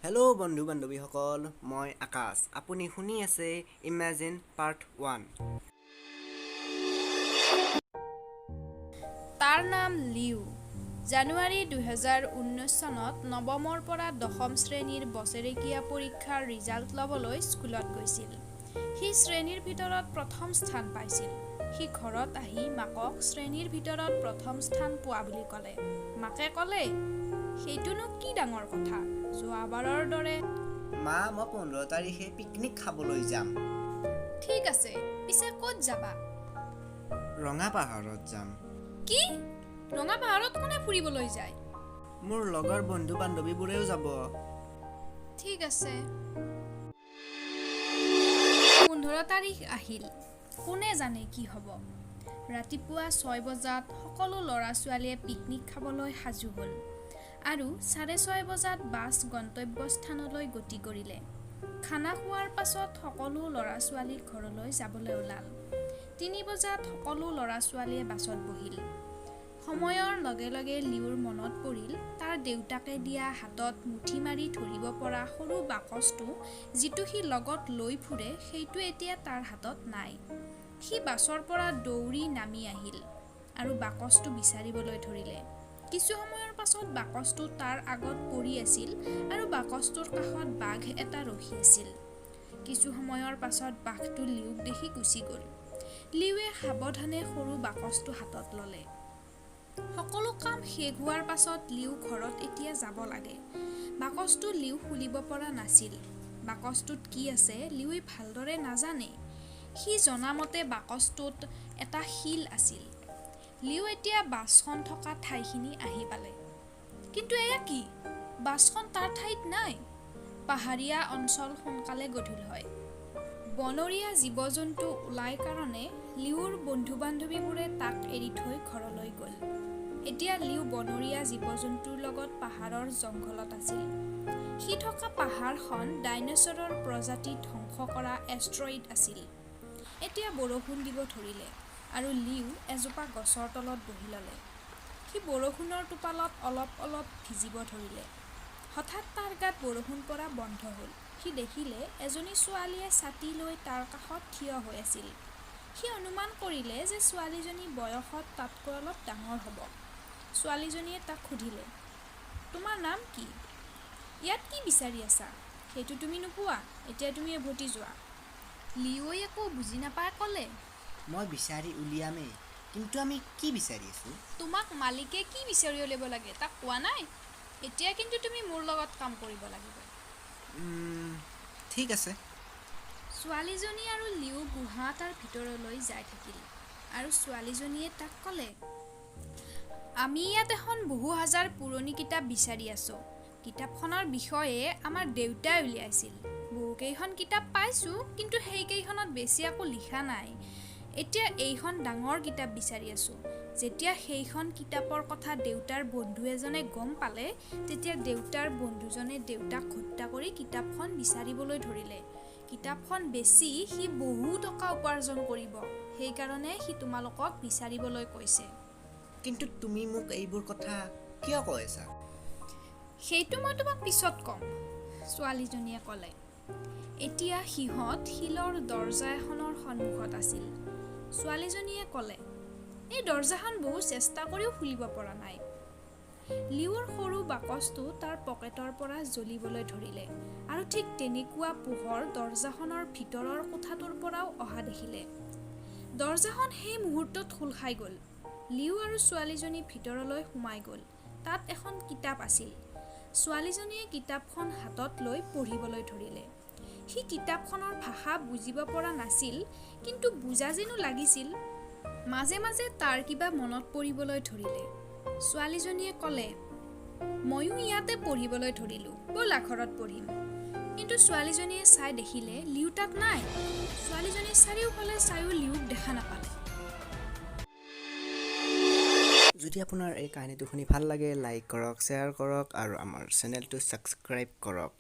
Hello' বন্ধু বান্ধৱীসকল, মই আকাশ। আপুনি শুনি আছে ইমেজিন পাৰ্ট 1। তাৰ নাম লিউ। জানুৱাৰী 2019 চনত নৱমৰ পৰা দশম শ্ৰেণীৰ বছৰেকীয়া পৰীক্ষাৰ ৰিজাল্ট ল'বলৈ স্কুলত গৈছিল। সি শ্ৰেণীৰ ভিতৰত প্ৰথম স্থান পাইছিল। সি ঘৰত আহি মাকক শ্ৰেণীৰ ভিতৰত প্ৰথম স্থান পোৱা বুলি ক'লে। মাকে ক'লে, সেইটোনো কি ডাঙৰ কথা, যোৱাবাৰৰ দৰে। মা, মই 15 তাৰিখে পিকনিক খাবলৈ যাম। ঠিক আছে, পিছে ক'ত যাবা? ৰঙা পাহাৰত যাম। কি? ৰঙা পাহাৰত কোনে ফুৰিবলৈ যায়? মোৰ লগৰ বন্ধু বান্ধৱীবোৰেও যাব। ঠিক আছে। 15 তাৰিখ আহিল। কোনে জানে কি হ'ব? ৰাতিপুৱা 6 বজাত সকলো ল'ৰা ছোৱালীয়ে পিকনিক খাবলৈ সাজু হ'ল আৰু 6:30 বজাত বাছ গন্তব্যস্থানলৈ গতি কৰিলে। খানা খোৱাৰ পাছত সকলো ল'ৰা ছোৱালী ঘৰলৈ যাবলৈ ওলাল। 3 বজাত সকলো ল'ৰা ছোৱালীয়ে বাছত বহিল। সময়ৰ লগে লগে লিউৰ মনত পৰিল তাৰ দেউতাকে দিয়া হাতত মুঠি মাৰি ধৰিব পৰা সৰু বাকচটো, যিটো সি লগত লৈ ফুৰে, সেইটো এতিয়া তাৰ হাতত নাই। সি বাছৰ পৰা দৌৰি নামি আহিল আৰু বাকচটো বিচাৰিবলৈ ধৰিলে। কিছু সময়ৰ পাছত বাকচটো তাৰ আগত পৰি আছিল আৰু বাকচটোৰ কাষত বাঘ এটা ৰখি আছিল। কিছু সময়ৰ পাছত বাঘটো লিউক দেখি গুচি গ'ল। লিউৱে সাৱধানে সৰু বাকচটো হাতত ল'লে। সকলো কাম শেষ হোৱাৰ পাছত লিউ ঘৰত এতিয়া যাব লাগে। বাকচটো লিউ খুলিব পৰা নাছিল। বাকচটোত কি আছে লিউৱে ভালদৰে নাজানে। সি জনামতে বাকচটোত এটা শিল আছিল। লিউ এতিয়া বাছখন থকা ঠাইখিনি আহি পালে। কিন্তু এয়া কি? বাছখন তাৰ ঠাইত নাই। পাহাৰীয়া অঞ্চল, সোনকালে গধূল হয়। বনৰীয়া জীৱ-জন্তু ওলাই কাৰণে লিউৰ বন্ধু বান্ধৱীবোৰে তাক এৰি থৈ ঘৰলৈ গ'ল। এতিয়া লিউ বনৰীয়া জীৱ-জন্তুৰ লগত পাহাৰৰ জংঘলত আছিল। সি থকা পাহাৰখন ডাইনছৰৰ প্ৰজাতি ধ্বংস কৰা এষ্ট্ৰইড আছিল। এতিয়া বৰষুণ দিব ধৰিলে আৰু লিউ এজোপা গছৰ তলত বহি ল'লে। সি বৰষুণৰ টোপালত অলপ অলপ ভিজিব ধৰিলে। হঠাৎ তাৰ গাত বৰষুণ পৰা বন্ধ হ'ল। সি দেখিলে এজনী ছোৱালীয়ে ছাতি লৈ তাৰ কাষত থিয় হৈ আছিল। সি অনুমান কৰিলে যে ছোৱালীজনী বয়সত তাতকৈ অলপ ডাঙৰ হ'ব। ছোৱালীজনীয়ে তাক সুধিলে, তোমাৰ নাম কি? ইয়াত কি বিচাৰি আছা? সেইটো তুমি নোপোৱা, এতিয়া তুমি উভতি যোৱা। লিউৱে একো বুজি নাপাই ক'লে, মই বিচাৰি উলিয়ামেই, কিন্তু আমি কি বিচাৰি আছোঁ? তোমাক মালিকে কি বিচাৰি উলিয়াব লাগে তাক কোৱা নাই? এতিয়া কিন্তু তুমি মোৰ লগত কাম কৰিব লাগিব। ঠিক আছে। ছোৱালীজনী আৰু লিউ গুহা এটাৰ ভিতৰলৈ যাই থাকিল আৰু ছোৱালীজনীয়ে তাক ক'লে, আমি ইয়াত এখন বহু হাজাৰ পুৰণি কিতাপ বিচাৰি আছোঁ। কিতাপখনৰ বিষয়ে আমাৰ দেউতাই উলিয়াইছিল। বহুকেইখন কিতাপ পাইছোঁ, কিন্তু সেইকেইখনত বেছি একো লিখা নাই। এতিয়া এইখন ডাঙৰ কিতাপ বিচাৰি আছোঁ। যেতিয়া সেইখন কিতাপৰ কথা দেউতাৰ বন্ধু এজনে গম পালে, তেতিয়া দেউতাৰ বন্ধুজনে দেউতাক হত্যা কৰি কিতাপখন বিচাৰিবলৈ ধৰিলে। কিতাপখন বেচি সি বহু টকা উপাৰ্জন কৰিব। সেইকাৰণে সি তোমালোকক বিচাৰিবলৈ কৈছে। কিন্তু তুমি মোক এইবোৰ কথা কিয় কৈ আছা? সেইটো মই তোমাক পিছত ক'ম, ছোৱালীজনীয়ে ক'লে। এতিয়া সিহঁত শিলৰ দৰজা এখনৰ সন্মুখত আছিল। ছোৱালীজনীয়ে ক'লে, এই দৰজাখন বহু চেষ্টা কৰিও খুলিব পৰা নাই। লিউৰ সৰু বাকচটো তাৰ পকেটৰ পৰা জ্বলিবলৈ ধৰিলে আৰু ঠিক তেনেকুৱা পোহৰ দৰজাখনৰ ভিতৰৰ কোঠাটোৰ পৰাও অহা দেখিলে। দৰজাখন সেই মুহূৰ্তত খোল খাই গ'ল। লিউ আৰু ছোৱালীজনী ভিতৰলৈ সোমাই গ'ল। তাত এখন কিতাপ আছিল। ছোৱালীজনীয়ে কিতাপখন হাতত লৈ পঢ়িবলৈ ধৰিলে। সি কিতাপখনৰ ভাষা বুজিব পৰা নাছিল, কিন্তু বুজা যেনো লাগিছিল। মাজে মাজে তাৰ কিবা মনত পৰিবলৈ ধৰিলে। ছোৱালীজনীয়ে ক'লে, ময়ো ইয়াতে পঢ়িবলৈ ধৰিলোঁ, ব'লা ঘৰত পঢ়িম। কিন্তু ছোৱালীজনীয়ে চাই দেখিলে লিউ তাত নাই। ছোৱালীজনীয়ে চাৰিওফালে চাইও লিউক দেখা নাপালে। যদি আপোনাৰ এই কাহিনীটো শুনি ভাল লাগে, লাইক কৰক, শ্বেয়াৰ কৰক আৰু আমাৰ চেনেলটো ছাবস্ক্ৰাইব কৰক।